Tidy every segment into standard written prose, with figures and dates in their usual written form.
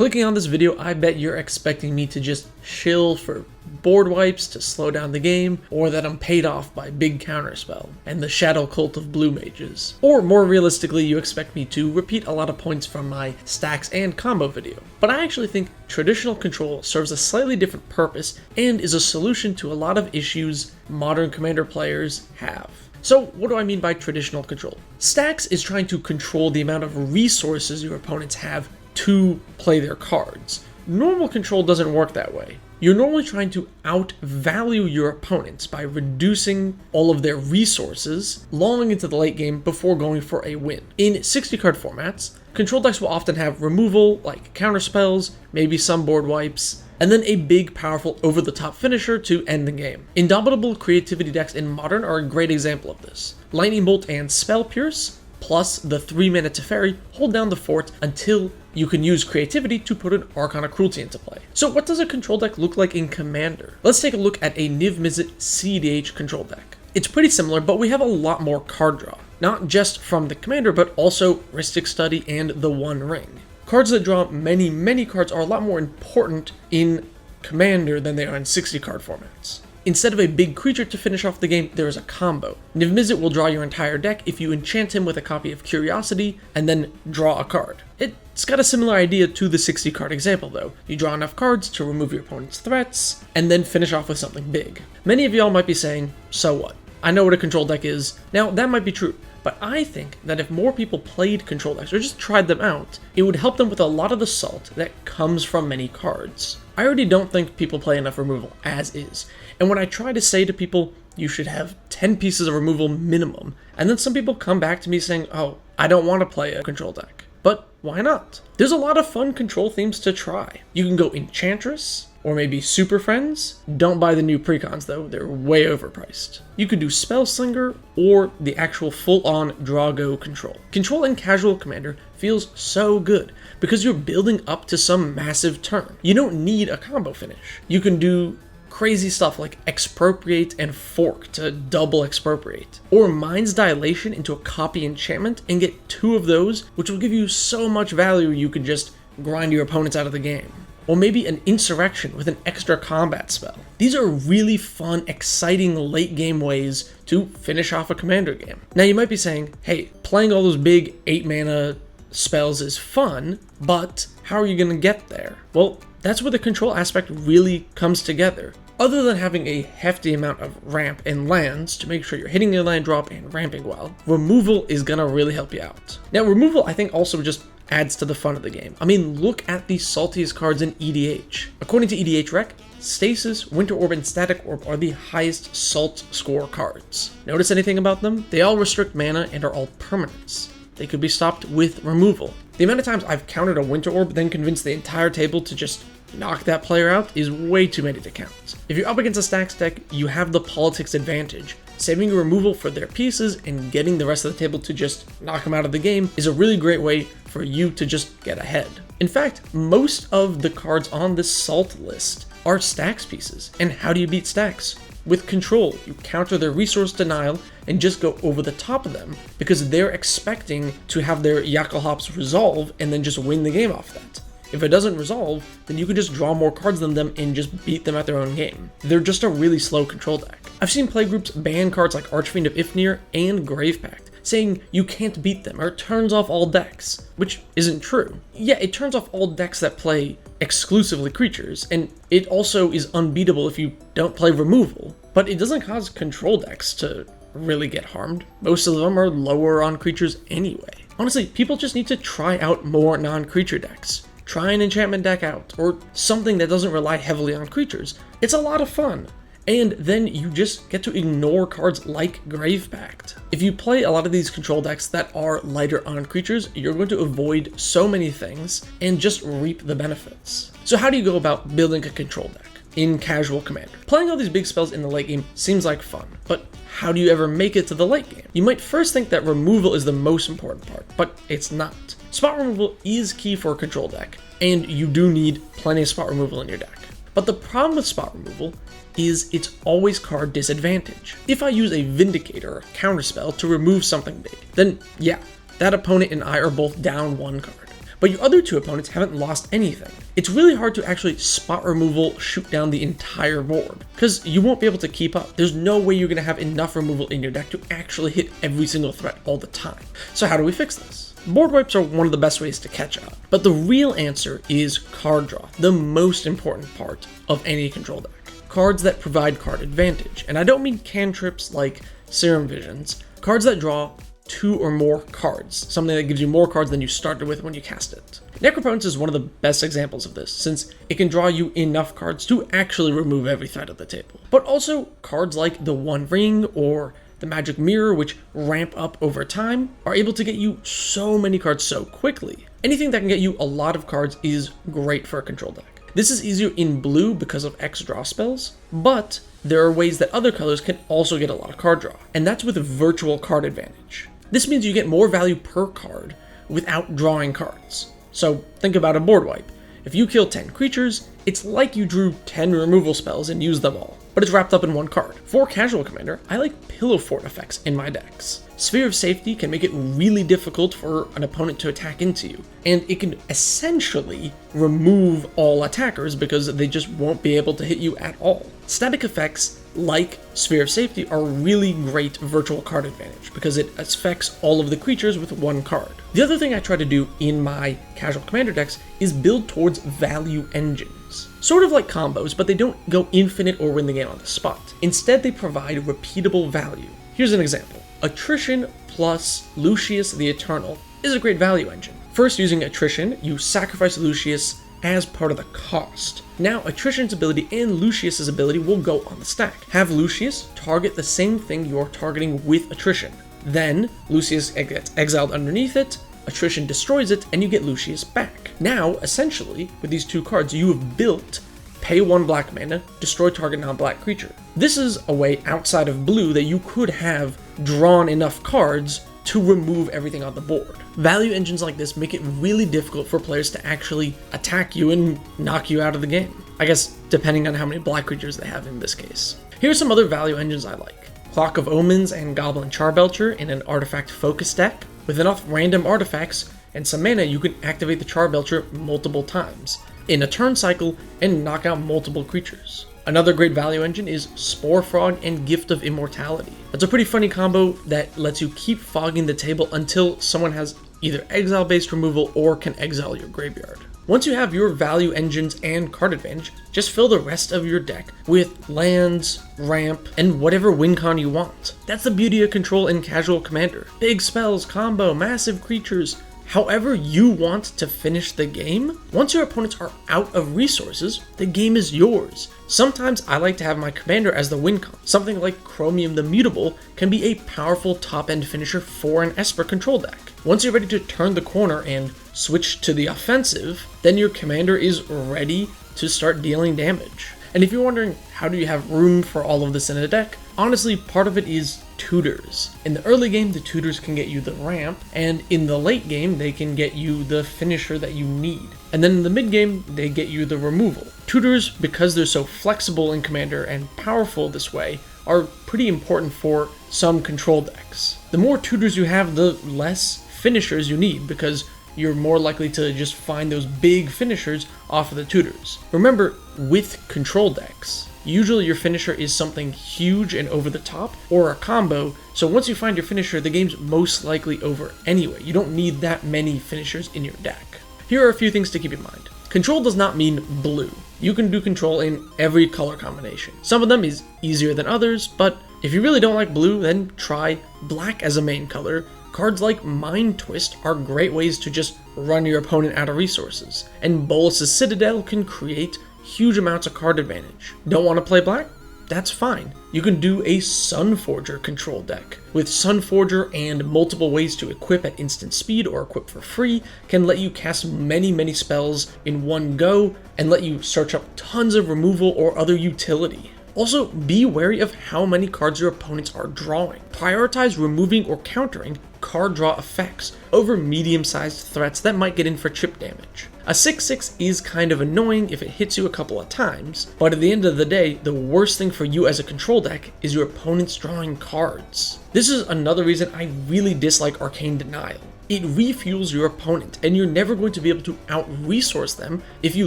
Clicking on this video, I bet you're expecting me to just chill for board wipes to slow down the game, or that I'm paid off by Big Counterspell and the Shadow Cult of Blue Mages. Or more realistically, you expect me to repeat a lot of points from my stacks and combo video. But I actually think traditional control serves a slightly different purpose and is a solution to a lot of issues modern Commander players have. So what do I mean by traditional control? Stacks is trying to control the amount of resources your opponents have to play their cards. Normal control doesn't work that way. You're normally trying to outvalue your opponents by reducing all of their resources long into the late game before going for a win. In 60 card formats, control decks will often have removal, like counter spells, maybe some board wipes, and then a big, powerful, over-the-top finisher to end the game. Indomitable creativity decks in Modern are a great example of this. Lightning Bolt and Spell Pierce, plus the 3-mana Teferi, hold down the fort until you can use creativity to put an Arcana Cruelty into play. So what does a control deck look like in Commander? Let's take a look at a Niv Mizzet CEDH control deck. It's pretty similar, but we have a lot more card draw. Not just from the Commander, but also Rhystic Study and the One Ring. Cards that draw many cards are a lot more important in Commander than they are in 60 card formats. Instead of a big creature to finish off the game, there is a combo. Niv Mizzet will draw your entire deck if you enchant him with a copy of Curiosity and then draw a card. It's got a similar idea to the 60 card example though. You draw enough cards to remove your opponent's threats and then finish off with something big. Many of y'all might be saying, so what? I know what a control deck is. Now that might be true, but I think that if more people played control decks or just tried them out, it would help them with a lot of the salt that comes from many cards. I already don't think people play enough removal as is, and when I try to say to people, you should have 10 pieces of removal minimum, and then some people come back to me saying, oh, I don't want to play a control deck. But why not? There's a lot of fun control themes to try. You can go Enchantress, or maybe Super Friends. Don't buy the new precons though, they're way overpriced. You could do Spellslinger, or the actual full-on Draw-Go control. Control in casual Commander feels so good, because you're building up to some massive turn. You don't need a combo finish. You can do crazy stuff like Expropriate and Fork to double Expropriate, or Mind's Dilation into a copy enchantment and get 2 of those, which will give you so much value you can just grind your opponents out of the game. Or maybe an Insurrection with an extra combat spell. These are really fun, exciting late game ways to finish off a Commander game. Now you might be saying, hey, playing all those big 8-mana spells is fun, but how are you going to get there? Well, that's where the control aspect really comes together. Other than having a hefty amount of ramp and lands to make sure you're hitting your land drop and ramping well, removal is gonna really help you out. Now removal I think also just adds to the fun of the game. I mean, look at the saltiest cards in EDH. According to EDH Rec, Stasis, Winter Orb, and Static Orb are the highest salt score cards. Notice anything about them? They all restrict mana and are all permanents. They could be stopped with removal. The amount of times I've countered a Winter Orb, then convinced the entire table to just knock that player out is way too many to count. If you're up against a stacks deck, you have the politics advantage. Saving your removal for their pieces and getting the rest of the table to just knock them out of the game is a really great way for you to just get ahead. In fact, most of the cards on this salt list are stacks pieces. And how do you beat stacks? With control, you counter their resource denial and just go over the top of them because they're expecting to have their Yakalhops resolve and then just win the game off that. If it doesn't resolve, then you can just draw more cards than them and just beat them at their own game. They're just a really slow control deck. I've seen playgroups ban cards like Archfiend of Ifnir and Gravepact, saying you can't beat them or it turns off all decks, which isn't true. Yeah, it turns off all decks that play exclusively creatures, and it also is unbeatable if you don't play removal, but it doesn't cause control decks to really get harmed. Most of them are lower on creatures anyway. Honestly, people just need to try out more non-creature decks. Try an enchantment deck out, or something that doesn't rely heavily on creatures. It's a lot of fun. And then you just get to ignore cards like Gravepact. If you play a lot of these control decks that are lighter on creatures, you're going to avoid so many things and just reap the benefits. So how do you go about building a control deck in casual Commander? Playing all these big spells in the late game seems like fun, but how do you ever make it to the late game? You might first think that removal is the most important part, but it's not. Spot removal is key for a control deck, and you do need plenty of spot removal in your deck. But the problem with spot removal is it's always card disadvantage. If I use a Vindicator or Counterspell to remove something big, then yeah, that opponent and I are both down 1 card. but your other two opponents haven't lost anything. It's really hard to actually spot removal shoot down the entire board, because you won't be able to keep up. There's no way you're going to have enough removal in your deck to actually hit every single threat all the time. So how do we fix this? Board wipes are one of the best ways to catch up, but the real answer is card draw, the most important part of any control deck. Cards that provide card advantage, and I don't mean cantrips like Serum Visions, cards that draw 2 or more cards, something that gives you more cards than you started with when you cast it. Necropotence is one of the best examples of this, since it can draw you enough cards to actually remove every threat at the table. But also, cards like the One Ring or the Magic Mirror, which ramp up over time, are able to get you so many cards so quickly. Anything that can get you a lot of cards is great for a control deck. This is easier in blue because of X draw spells, but there are ways that other colors can also get a lot of card draw, and that's with virtual card advantage. This means you get more value per card without drawing cards. So think about a board wipe. If you kill 10 creatures, it's like you drew 10 removal spells and used them all, but it's wrapped up in one card. For Casual Commander, I like Pillow Fort effects in my decks. Sphere of Safety can make it really difficult for an opponent to attack into you, and it can essentially remove all attackers because they just won't be able to hit you at all. Static effects like Sphere of Safety are really great virtual card advantage because it affects all of the creatures with one card. The other thing I try to do in my Casual Commander decks is build towards value engines. Sort of like combos, but they don't go infinite or win the game on the spot. Instead, they provide repeatable value. Here's an example. Attrition plus Lucius the Eternal is a great value engine. First, using Attrition, you sacrifice Lucius as part of the cost. Now, Attrition's ability and Lucius's ability will go on the stack. Have Lucius target the same thing you're targeting with Attrition. Then, Lucius gets exiled underneath it, Attrition destroys it, and you get Lucius back. Now, essentially, with these two cards, you have built pay 1 black mana, destroy target non-black creature. This is a way outside of blue that you could have drawn enough cards to remove everything on the board. Value engines like this make it really difficult for players to actually attack you and knock you out of the game. I guess depending on how many black creatures they have in this case. Here's some other value engines I like. Clock of Omens and Goblin Charbelcher in an artifact focus deck. With enough random artifacts and some mana, you can activate the Charbelcher multiple times in a turn cycle and knock out multiple creatures. Another great value engine is Spore Frog and Gift of Immortality. That's a pretty funny combo that lets you keep fogging the table until someone has either exile-based removal or can exile your graveyard. Once you have your value engines and card advantage, just fill the rest of your deck with lands, ramp, and whatever win con you want. That's the beauty of control in Casual Commander. Big spells, combo, massive creatures, however you want to finish the game. Once your opponents are out of resources, the game is yours. Sometimes I like to have my commander as the win con. Something like Chromium the Mutable can be a powerful top-end finisher for an Esper control deck. Once you're ready to turn the corner and switch to the offensive, then your commander is ready to start dealing damage. And if you're wondering how do you have room for all of this in a deck, honestly, part of it is tutors. In the early game, the tutors can get you the ramp, and in the late game, they can get you the finisher that you need. And then in the mid game, they get you the removal. Tutors, because they're so flexible in Commander and powerful this way, are pretty important for some control decks. The more tutors you have, the less finishers you need, because you're more likely to just find those big finishers off of the tutors. Remember, with control decks, usually your finisher is something huge and over the top, or a combo, so once you find your finisher, the game's most likely over anyway. You don't need that many finishers in your deck. Here are a few things to keep in mind. Control does not mean blue. You can do control in every color combination. Some of them is easier than others, but if you really don't like blue, then try black as a main color. Cards like Mind Twist are great ways to just run your opponent out of resources, and Bolas's Citadel can create huge amounts of card advantage. Don't want to play black? That's fine. You can do a Sunforger control deck. With Sunforger and multiple ways to equip at instant speed or equip for free, can let you cast many spells in one go and let you search up tons of removal or other utility. Also, be wary of how many cards your opponents are drawing. Prioritize removing or countering card draw effects over medium-sized threats that might get in for chip damage. A 6/6 is kind of annoying if it hits you a couple of times, but at the end of the day, the worst thing for you as a control deck is your opponents drawing cards. This is another reason I really dislike Arcane Denial. It refuels your opponent, and you're never going to be able to out-resource them if you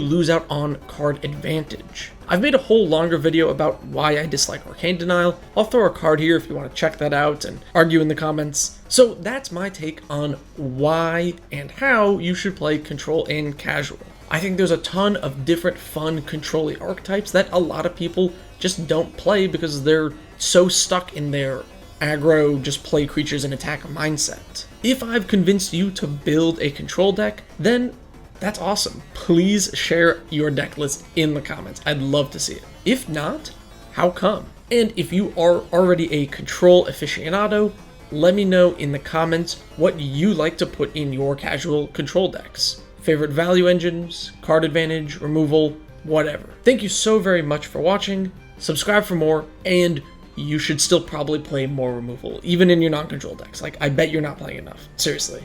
lose out on card advantage. I've made a whole longer video about why I dislike Arcane Denial. I'll throw a card here if you want to check that out and argue in the comments. So that's my take on why and how you should play Control in Casual. I think there's a ton of different fun control-y archetypes that a lot of people just don't play because they're so stuck in their aggro, just play creatures and attack mindset. If I've convinced you to build a control deck, then that's awesome. Please share your deck list in the comments. I'd love to see it. If not, how come? And if you are already a control aficionado, let me know in the comments what you like to put in your casual control decks. Favorite value engines, card advantage, removal, whatever. Thank you so very much for watching. Subscribe for more, and you should still probably play more removal, even in your non-control decks. Like, I bet you're not playing enough. Seriously.